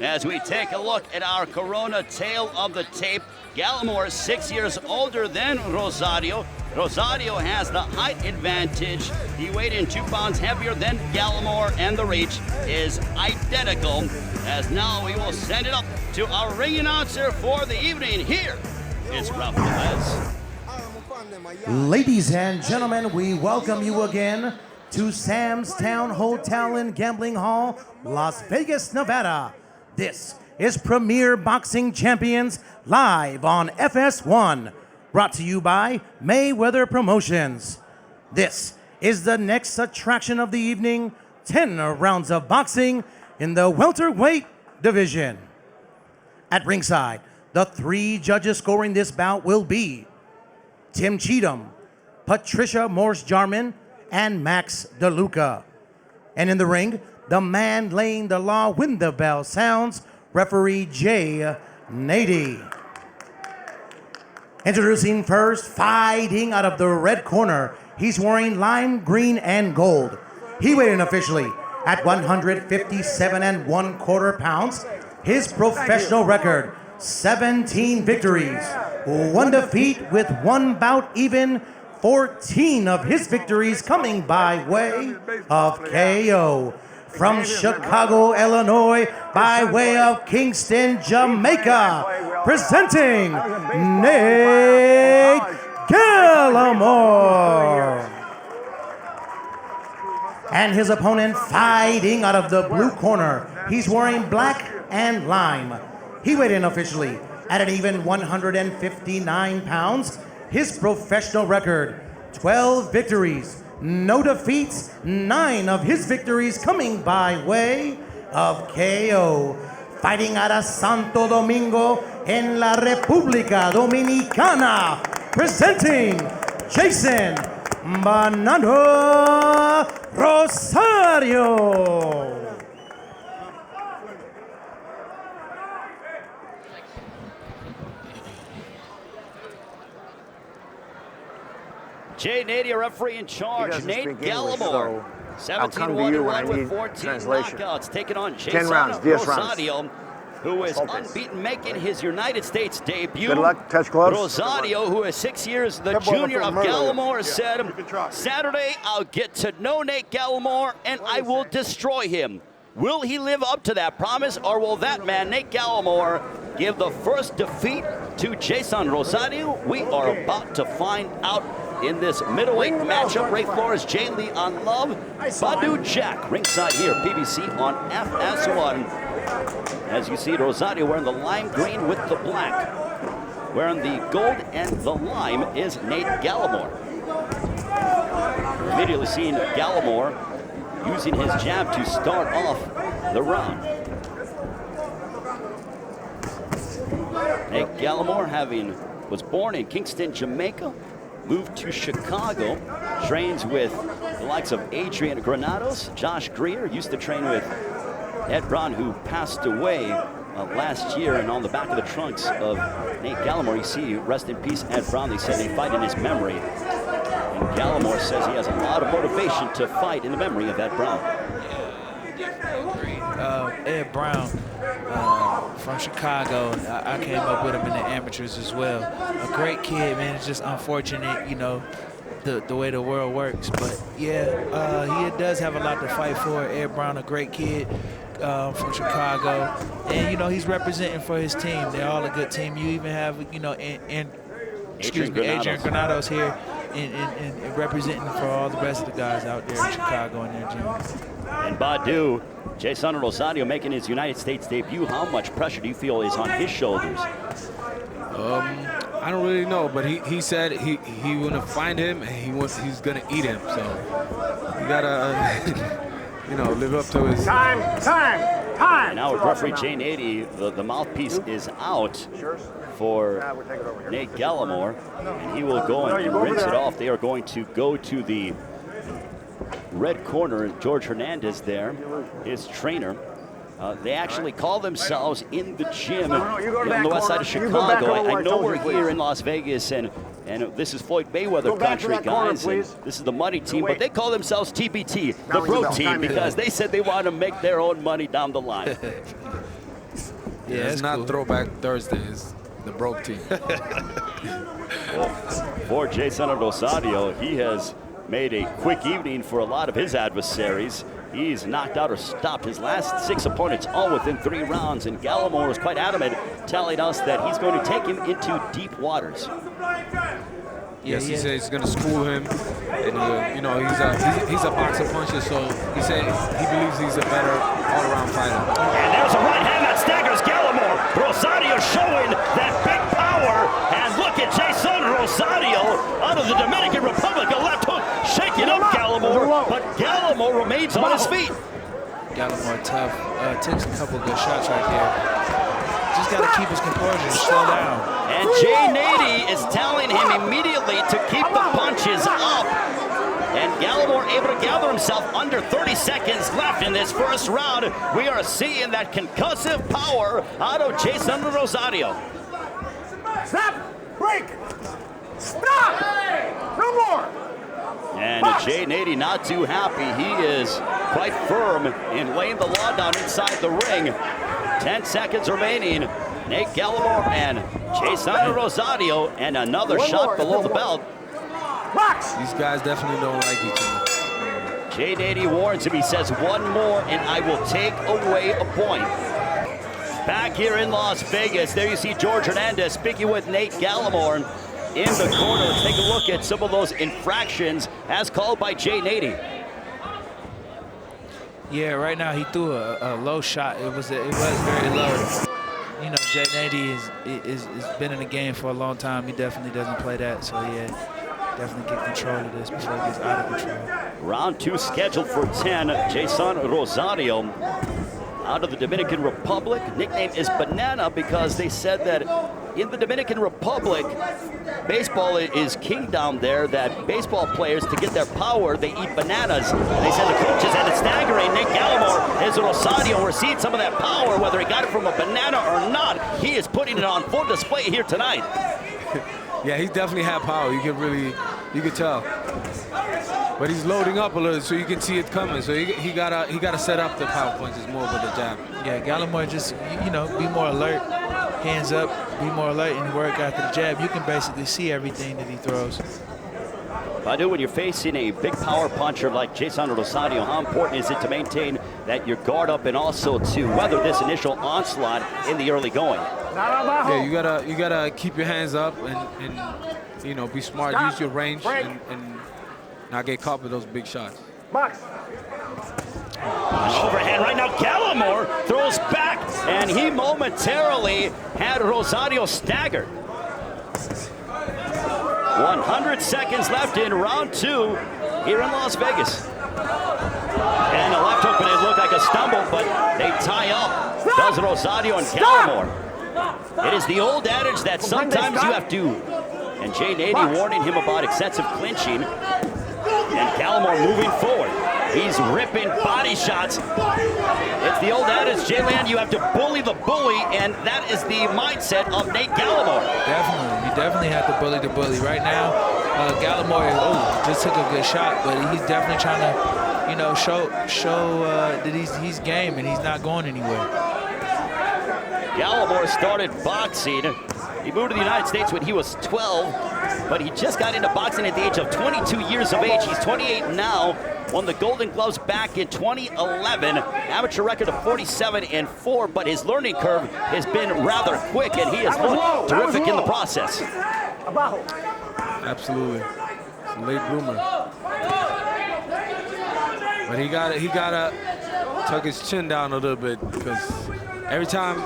As we take a look at our Corona tail of the tape, Gallimore is 6 years older than Rosario. Rosario has the height advantage. He weighed in 2 pounds heavier than Gallimore, and the reach is identical. As now we will send it up to our ring announcer for the evening. Here is Ralph Velez. Ladies and gentlemen, we welcome you again to Sam's Town Hotel and Gambling Hall, Las Vegas, Nevada. This is Premier Boxing Champions live on FS1, brought to you by Mayweather Promotions. This is the next attraction of the evening, 10 rounds of boxing in the welterweight division. At ringside, the 3 judges scoring this bout will be Tim Cheatham, Patricia Morse-Jarman, and Max DeLuca. And in the ring, the man laying the law when the bell sounds, referee Jay Nady. Introducing first, fighting out of the red corner. He's wearing lime green and gold. He weighed in officially at 157 1/4 pounds. His professional record, 17 victories, 1 defeat with 1 bout even. 14 of his victories coming by way of KO. From Chicago, Illinois, by way of Kingston, Jamaica, presenting Nate Gallimore. And his opponent fighting out of the blue corner. He's wearing black and lime. He weighed in officially at an even 159 pounds. His professional record, 12 victories, no defeats, 9 of his victories coming by way of KO. Fighting out of Santo Domingo en la República Dominicana, presenting Jeison Rosario. Jay Nady, referee in charge. Nate Gallimore, 17-1 with 14 knockouts, taking on Jeison Rosario, who is unbeaten, making his United States debut. Good luck, touch gloves. Rosario, who is 6 years the junior of Gallimore, said, Saturday I'll get to know Nate Gallimore and I will destroy him. Will he live up to that promise, or will that man, Nate Gallimore, give the first defeat to Jeison Rosario? We are about to find out in this middleweight matchup. Ray Flores, Jay Lee on Love, Badu Jack, ringside here, PBC on FS1. As you see, Rosario wearing the lime green with the black. Wearing the gold and the lime is Nate Gallimore. Immediately seeing Gallimore using his jab to start off the round. Nate Gallimore was born in Kingston, Jamaica, moved to Chicago, trains with the likes of Adrian Granados, Josh Greer, used to train with Ed Brown, who passed away last year, and on the back of the trunks of Nate Gallimore, you see, rest in peace, Ed Brown. They said they fight in his memory. And Gallimore says he has a lot of motivation to fight in the memory of Ed Brown. Ed Brown from Chicago. I came up with him in the amateurs as well. A great kid, man. It's just unfortunate, you know, the way the world works. But yeah, he does have a lot to fight for. Ed Brown, a great kid from Chicago, and you know he's representing for his team. They're all a good team. You even have, you know, Adrian Granados here, and representing for all the rest of the guys out there in Chicago and their gyms. And Badu, Jeison Rosario making his United States debut. How much pressure do you feel is on his shoulders? I don't really know, but he said he wanna find him and he's gonna eat him. So you gotta you know, live up to his Time. And now with referee Jay Nady, the mouthpiece is out for Nate Gallimore, and he will go and rinse it off. They are going to go to the red corner. George Hernandez there, his trainer. They actually call themselves in the gym on the west side of Chicago. I know we're here in Las Vegas, and this is Floyd Mayweather country, guys. And this is the money team, but they call themselves TBT, the bro team, because they said they want to make their own money down the line. Yeah, it's not cool. Throwback Thursday. It's the broke team. For Jeison Rosario, he has made a quick evening for a lot of his adversaries. He's knocked out or stopped his last 6 opponents all within 3 rounds, and Gallimore was quite adamant, telling us that he's going to take him into deep waters. Yes, he said he's going to school him, and you know, he's a boxer puncher, so he said he believes he's a better all-around fighter. And there's a right hand that staggers Gallimore. Rosario showing that big power, and look at Jeison Rosario out of the Dominican Republic, a left hook shaking up Gallimore, but Gallimore remains on his feet. Gallimore tough. Took a couple good shots right there. Just got to keep his composure and slow down. And Jay Nady is telling him immediately to keep the punches up. And Gallimore able to gather himself under 30 seconds left in this first round. We are seeing that concussive power out of Jeison Rosario. Stop! Break! Stop! No more! And Jay Nady not too happy. He is quite firm in laying the law down inside the ring. 10 seconds remaining. Nate Gallimore and Jeison Rosario, and another shot below the belt. Box! These guys definitely don't like each other. Jay Nady warns him. He says, one more and I will take away a point. Back here in Las Vegas, there you see George Hernandez speaking with Nate Gallimore in the corner. Let's take a look at some of those infractions as called by Jay Nady. Yeah, right now he threw a low shot. It was very low. You know, Jay Nady is been in the game for a long time. He definitely doesn't play that, so yeah, definitely get control of this before it gets out of control. Round 2 scheduled for 10. Jeison Rosario out of the Dominican Republic. Nickname is Banana because they said that in the Dominican Republic, baseball is king down there, that baseball players, to get their power, they eat bananas. They said the coaches had it staggering. Nate Gallimore is Rosario. We're seeing some of that power, whether he got it from a banana or not. He is putting it on full display here tonight. Yeah, he definitely had power. You could tell. But he's loading up a little, so you can see it coming. So he gotta set up the power punches more with the jab. Yeah, Gallimore just, you know, be more alert, hands up, be more alert, and work after the jab. You can basically see everything that he throws. Badu, when you're facing a big power puncher like Jeison Rosario, how important is it to maintain that your guard up and also to weather this initial onslaught in the early going? Yeah, you gotta keep your hands up and you know, be smart, use your range and not get caught with those big shots. Box! An overhand right now. Gallimore throws back, and he momentarily had Rosario staggered. 100 seconds left in round 2 here in Las Vegas. And a left hook, but it looked like a stumble, but they tie up. Does Rosario and Gallimore. It is the old adage that sometimes you have to, and Jay Nady warning him about excessive clinching. And Gallimore moving forward. He's ripping body shots. It's the old adage, Jayland, you have to bully the bully, and that is the mindset of Nate Gallimore. Definitely. You definitely have to bully the bully. Right now, Gallimore just took a good shot, but he's definitely trying to, you know, show that he's game and he's not going anywhere. Gallimore started boxing. He moved to the United States when he was 12, but he just got into boxing at the age of 22 years of age. He's 28 now. Won the Golden Gloves back in 2011. Amateur record of 47-4, but his learning curve has been rather quick, and he has looked terrific in the process. Absolutely. It's a late bloomer. But he gotta tuck his chin down a little bit, because every time,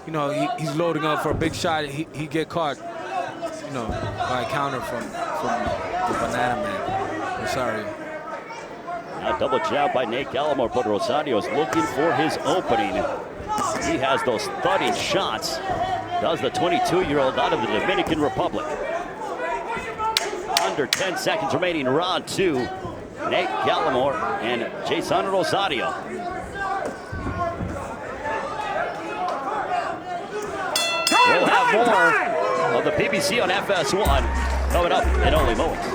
you know, he's loading up for a big shot, he get caught, you know, by a counter from the Banana Man. Rosario. Now double jab by Nate Gallimore, but Rosario is looking for his opening. He has those thudding shots. Does the 22-year-old out of the Dominican Republic. Under 10 seconds remaining, round 2. Nate Gallimore and Jeison Rosario. We'll have more of the PBC on FS1 coming up in only moments.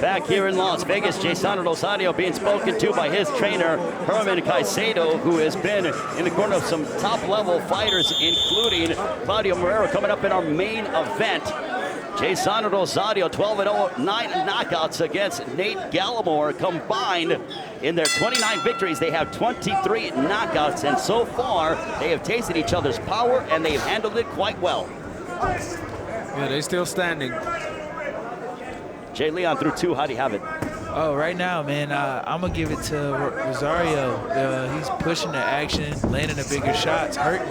Back here in Las Vegas, Jeison Rosario being spoken to by his trainer, Herman Caicedo, who has been in the corner of some top-level fighters, including Claudio Morero, coming up in our main event. Jeison Rosario, 12-0, 9 knockouts against Nate Gallimore. Combined in their 29 victories, they have 23 knockouts, and so far, they have tasted each other's power, and they've handled it quite well. Yeah, they're still standing. Jay Leon through 2, how do you have it? Oh, right now, man, I'm going to give it to Rosario. He's pushing the action, landing the bigger shots, hurting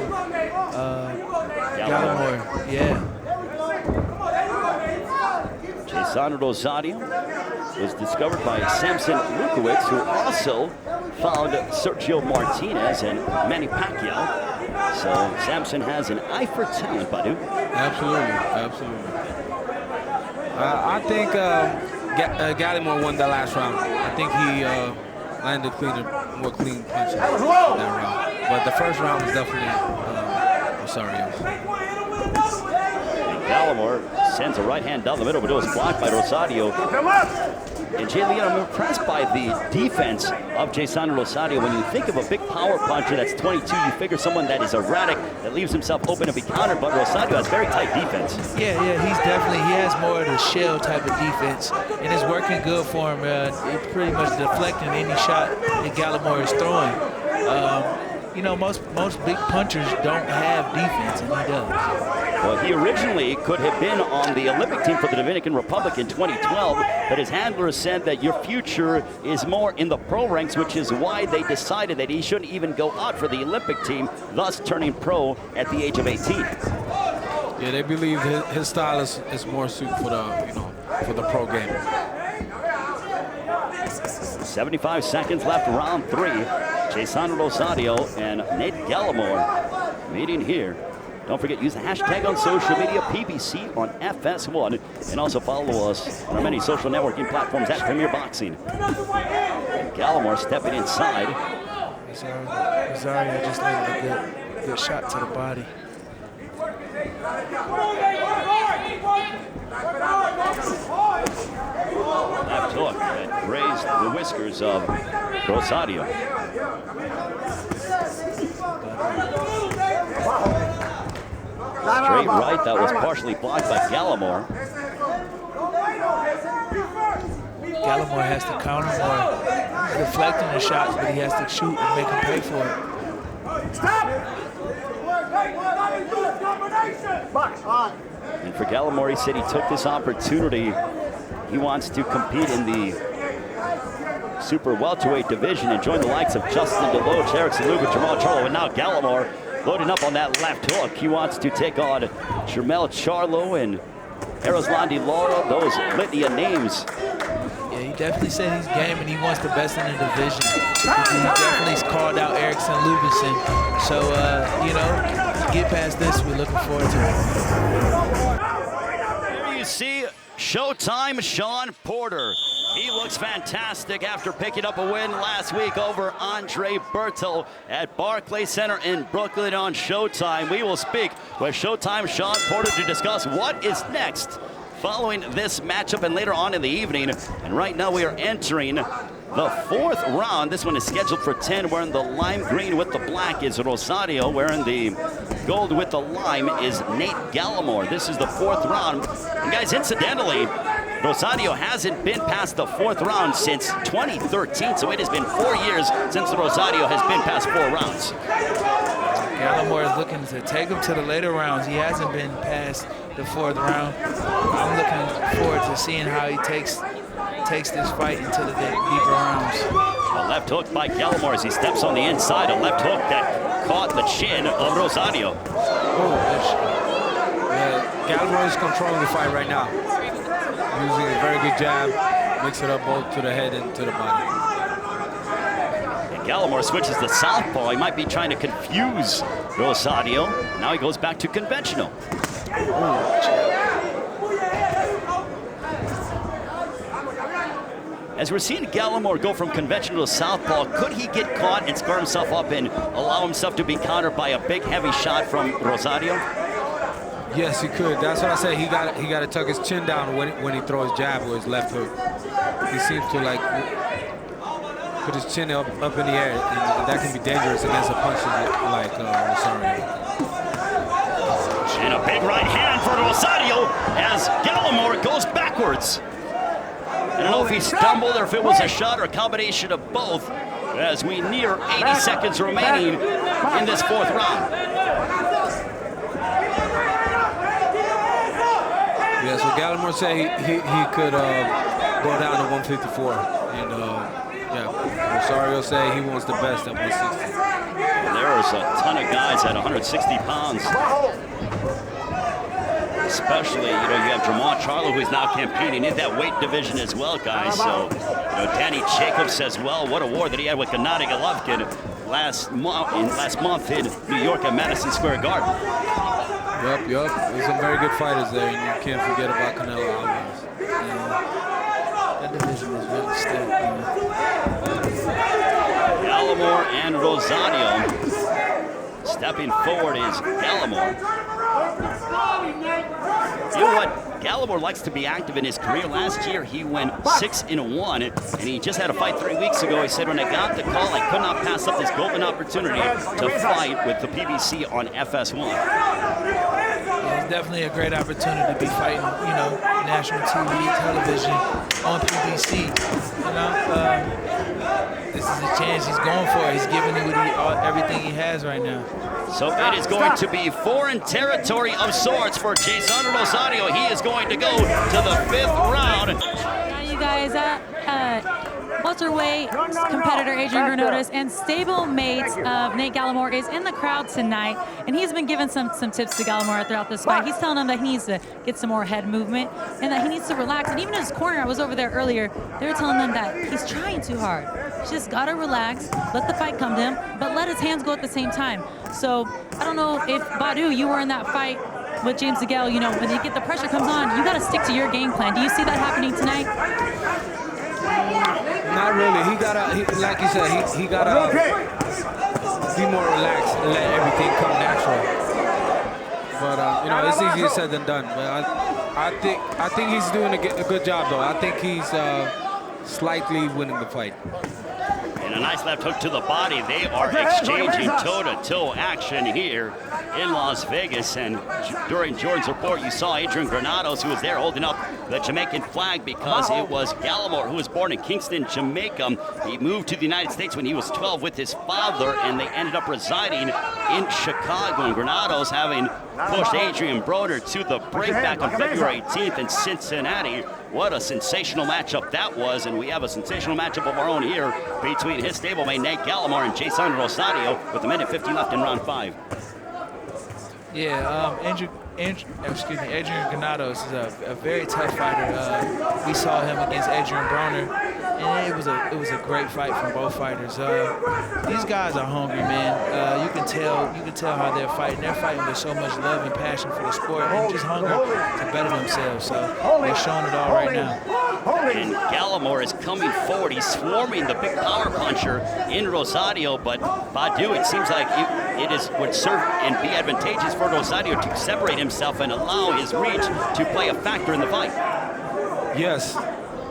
Gallimore. Yeah. Jeison Rosario was discovered by Samson Lukowitz, who also found Sergio Martinez and Manny Pacquiao. So Samson has an eye for talent, Badu. Absolutely, absolutely. I think Gallimore won that last round. I think he landed more clean punches in that round. But the first round was definitely Rosario's. Gallimore sends a right hand down the middle, but it was blocked by Rosario. And Jay Leon, I'm impressed by the defense of Jeison Rosario. When you think of a big power puncher that's 22, you figure someone that is erratic, that leaves himself open to be countered, but Rosario has very tight defense. Yeah, he has more of the shell type of defense, and it's working good for him. It's pretty much deflecting any shot that Gallimore is throwing. You know, most big punchers don't have defense, and he does. Well, he originally could have been on the Olympic team for the Dominican Republic in 2012, but his handler said that your future is more in the pro ranks, which is why they decided that he shouldn't even go out for the Olympic team, thus turning pro at the age of 18. Yeah, they believe his style is more suited for the pro game. 75 seconds left, round 3. Jeison Rosario and Nate Gallimore meeting here. Don't forget, use the hashtag on social media, PBC on FS1, and also follow us on our many social networking platforms at Premier Boxing. And Gallimore stepping inside. Rosario just landed a good shot to the body. Left hook that grazed the whiskers of Rosario. Straight right that was partially blocked by Gallimore. Gallimore has to counter more. He's deflecting the shots, but he has to shoot and make him pay for it. Stop! And for Gallimore, he said he took this opportunity. He wants to compete in the super welterweight division and join the likes of Justin DeLoach, Eric Saluga, Jamal Charlo, and now Gallimore loading up on that left hook. He wants to take on Jermell Charlo and Eroslandi Lara, those litany of names. Yeah, he definitely said he's game and he wants the best in the division. He definitely called out Erickson Lubison. So, you know, to get past this, we're looking forward to it. Here you see Showtime Sean Porter. He looks fantastic after picking up a win last week over Andre Berto at Barclays Center in Brooklyn on Showtime. We will speak with Showtime Sean Porter to discuss what is next following this matchup and later on in the evening. And right now we are entering the 4th round. This one is scheduled for 10. Wearing the lime green with the black is Rosario. Wearing the gold with the lime is Nate Gallimore. This is the 4th round. And guys, incidentally, Rosario hasn't been past the 4th round since 2013, so it has been 4 years since Rosario has been past 4 rounds. Gallimore is looking to take him to the later rounds. He hasn't been past the 4th round. I'm looking forward to seeing how he takes this fight into the deeper rounds. A left hook by Gallimore as he steps on the inside. A left hook that caught the chin of Rosario. Gallimore is controlling the fight right now. Using a very good jab, mix it up both to the head and to the body. And Gallimore switches to southpaw. He might be trying to confuse Rosario. Now he goes back to conventional. As we're seeing Gallimore go from conventional to southpaw, could he get caught and square himself up and allow himself to be countered by a big, heavy shot from Rosario? Yes, he could. That's what I said. He got to tuck his chin down when he throws jab with his left hook. he seems to like put his chin up in the air, and that can be dangerous against a puncher like Rosario. And a big right hand for Rosario as Gallimore goes backwards. I don't know if he stumbled or if it was a shot or a combination of both as we near 80 seconds remaining in this fourth round. Yeah, so Gallimore said he could go down to 154. And yeah, Rosario said he wants the best at 160. There's a ton of guys at 160 pounds. Especially, you have Jermont Charlo, who's now campaigning in that weight division as well, guys. So, Danny Jacobs says, well, what a war that he had with Gennady Golovkin last month in New York at Madison Square Garden. Yup. There's some very good fighters there, and you can't forget about Canelo Alvarez. That division is really stacked. Gallimore and Rosario. Stepping forward is Gallimore. You know what? Gallimore likes to be active in his career. Last year, he went 6-1, and he just had a fight 3 weeks ago. He said, when I got the call, I could not pass up this golden opportunity to fight with the PBC on FS1. Yeah, it's definitely a great opportunity to be fighting, national TV, television, on PBC. This is a chance he's going for. He's giving it everything he has right now. So it is going to be foreign territory of sorts for Jeison Rosario. He is going to go to the 5th round. Now you guys, welterweight competitor Adrian Granados and stablemate of Nate Gallimore is in the crowd tonight, and he's been giving some tips to Gallimore throughout this fight. He's telling him that he needs to get some more head movement and that he needs to relax. And even in his corner, I was over there earlier, they were telling him that he's trying too hard. He's just got to relax, let the fight come to him, but let his hands go at the same time. So I don't know if, Badu, you were in that fight with James DeGale, when you get the pressure comes on, you got to stick to your game plan. Do you see that happening tonight? Not really. He like you said, he gotta be more relaxed and let everything come natural. But it's easier said than done. But I think he's doing a good job though. I think he's slightly winning the fight. And a nice left hook to the body. They are exchanging toe-to-toe action here in Las Vegas. And during Jordan's report, you saw Adrian Granados, who was there holding up the Jamaican flag because it was Gallimore, who was born in Kingston, Jamaica. He moved to the United States when he was 12 with his father, and they ended up residing in Chicago. And Granados, having pushed Adrian Broder to the brink back on February 18th in Cincinnati. What a sensational matchup that was, and we have a sensational matchup of our own here between his stablemate Nate Gallimore and Jeison Rosario with 1:50 left in round 5. Yeah, Adrian Granados is a very tough fighter. We saw him against Adrian Broner, and it was a great fight from both fighters. These guys are hungry, man. You can tell how they're fighting. They're fighting with so much love and passion for the sport, and just hunger to better themselves. So they're showing it all right now. And Gallimore is coming forward. He's swarming the big power puncher in Rosario, but Badu, it seems like would serve and be advantageous for Rosario to separate himself and allow his reach to play a factor in the fight. Yes.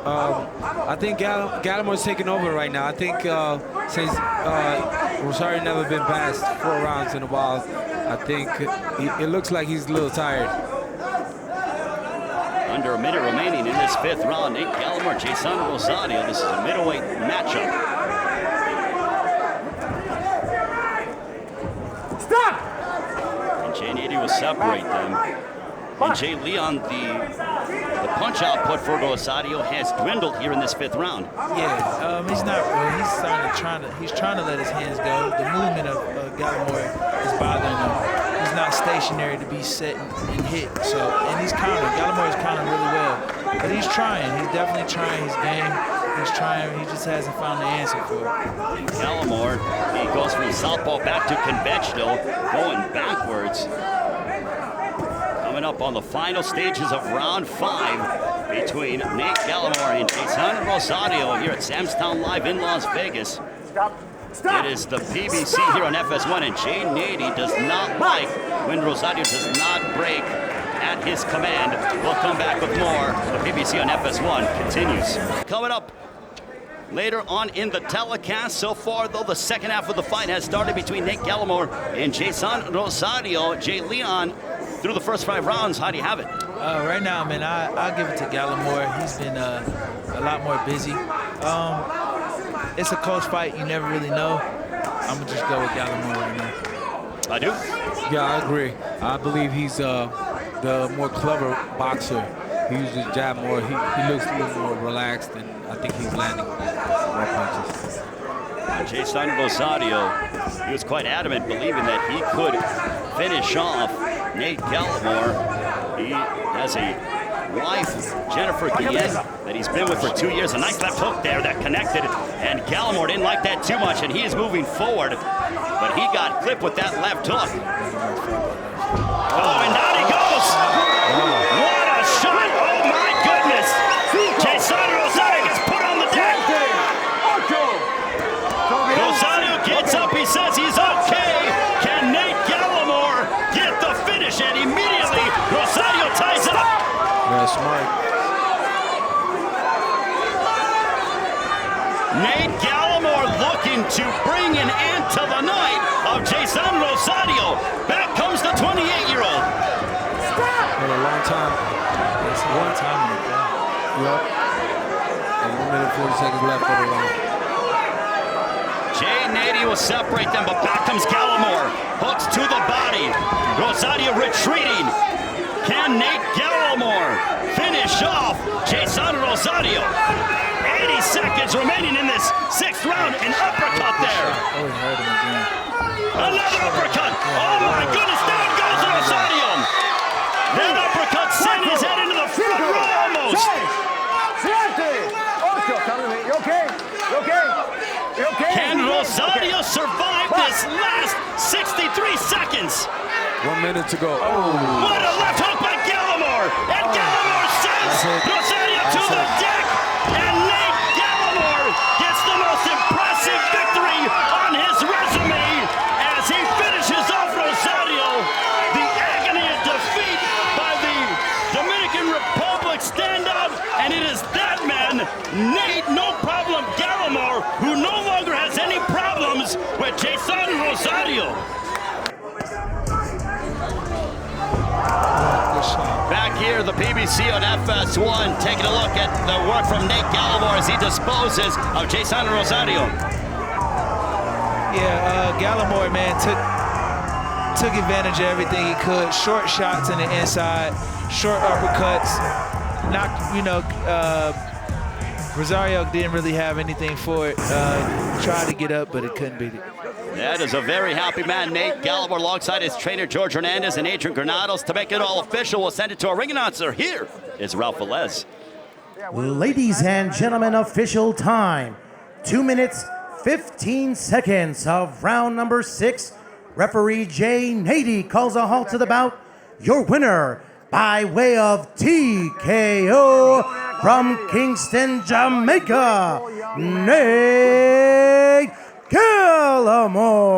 I think Gallimore's taking over right now. I think since Rosario never been past 4 rounds in a while, I think it looks like he's a little tired. Under a minute remaining in this 5th round, Nate Gallimore, Jeison Rosario. This is a middleweight matchup. Stop! And Jay Nady will separate them. And Jay Leon, the punch output for Rosario has dwindled here in this 5th round. Yeah, he's not. He's trying to let his hands go. The movement of Gallimore is bothering him. He's not stationary to be set and hit. So, and he's countering. Gallimore is countering really well, but he's trying. He's definitely trying his game. He's trying. He just hasn't found the answer for it. And Gallimore, he goes from southpaw back to conventional, going backwards. Coming up on the final stages of round 5 between Nate Gallimore and Jeison Rosario here at Sam's Town Live in Las Vegas. It is the PBC here on FS1, and Jay Nady does not like when Rosario does not break at his command. We'll come back with more. The PBC on FS1 continues. Coming up later on in the telecast. So far, though, the second half of the fight has started between Nate Gallimore and Jeison Rosario. Jay Leon, through the first 5 rounds, how do you have it? Right now, man, I'll give it to Gallimore. He's been a lot more busy. It's a close fight. You never really know. I'm going to just go with Gallimore right now. I do? Yeah, I agree. I believe he's the more clever boxer. He uses his jab more. He looks a little more relaxed, and I think he's landing more punches. Jeison Rosario, he was quite adamant, believing that he could finish off Nate Gallimore. He has a wife, Jennifer Guillen, that he's been with for 2 years. A nice left hook there that connected, and Gallimore didn't like that too much, and he is moving forward. But he got clipped with that left hook. Oh, and down he goes! What a shot! Oh my goodness! Jeison Rosario gets put on the deck. Rosario gets up. He says he's okay. Can Nate Gallimore get the finish? And immediately Rosario ties it up. Yeah, smart. Nate Gallimore looking to bring an end to the night of Jeison Rosario. Back comes the 28-year-old. For a long time. It's a long time in the ground. Yep. And 1 minute 40 seconds left for the round. Jay Nady will separate them, but back comes Gallimore. Hooks to the body. Rosario retreating. Can Nate Gallimore finish off Jeison Rosario? 80 seconds remaining in this 6th round. An uppercut there. Oh, he hurt him again. Another uppercut. Oh my goodness, down goes Rosario. That uppercut sent his head into the front row almost. You okay? You okay? You okay? Can Rosario survive this last 63 seconds? 1 minute to go. What a left hook by Gallimore! And Gallimore sends Rosario to the deck! And Nate Gallimore gets the most impressive victory on his resume as he finishes off Rosario. The agony of defeat by the Dominican Republic standout, and it is that man, Nate No Problem Gallimore, who no longer has any problems with Jeison Rosario. Back here, the PBC on FS1, taking a look at the work from Nate Gallimore as he disposes of Jeison Rosario. Yeah, Gallimore, man, took advantage of everything he could. Short shots in the inside, short uppercuts. Knocked, Rosario didn't really have anything for it. Tried to get up, but it couldn't beat it. That is a very happy man, Nate Gallimore, alongside his trainer, George Hernandez and Adrian Granados. To make it all official, we'll send it to our ring announcer. Here is Ralph Velez. Ladies and gentlemen, official time. 2 minutes, 15 seconds of round number 6. Referee Jay Nady calls a halt to the bout. Your winner by way of TKO from Kingston, Jamaica, Nate Gallimore.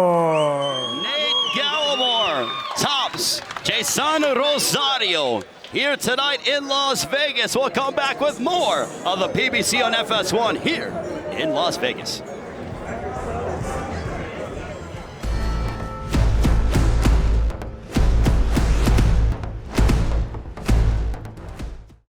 Nate Gallimore tops Jeison Rosario here tonight in Las Vegas. We'll come back with more of the PBC on FS1 here in Las Vegas.